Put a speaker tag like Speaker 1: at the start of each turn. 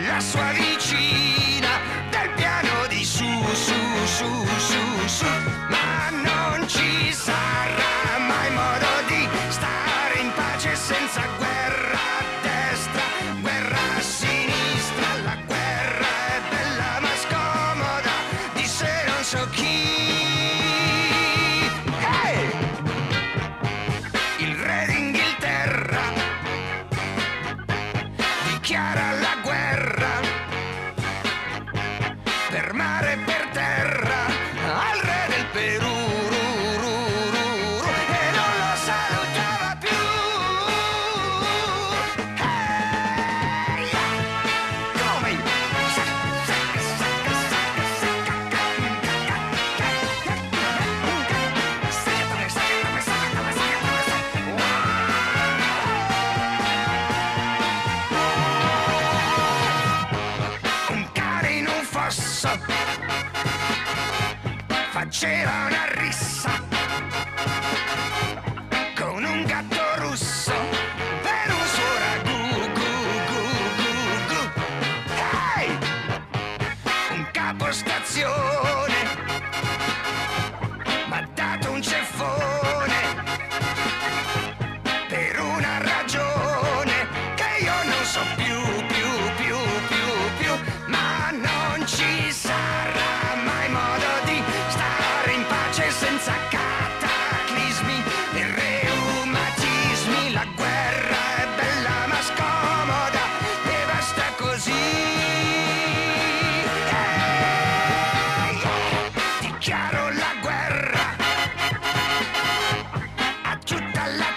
Speaker 1: la sua vicina del piano di su, su, su, su, su, ma non ci sarà mai modo di stare in pace senza guerra a destra, guerra a sinistra, la guerra è bella ma scomoda, disse non so chi. Hey! Il re d'Inghilterra dichiara la guerra per mare e per terra al re del Perù, e non lo salutava più. Hey! Come? Un cane in un fosso faceva una rissa con un gatto russo per un suo ragù, gu, gu, gu, gu. Hey! Un capostazione m'ha dato un ceffone per una ragione che io non so più, ma non ci sarà mai modo di stare in pace senza cataclismi e reumatismi. La guerra è bella ma scomoda e basta così. Hey! Dichiaro la guerra a tutta la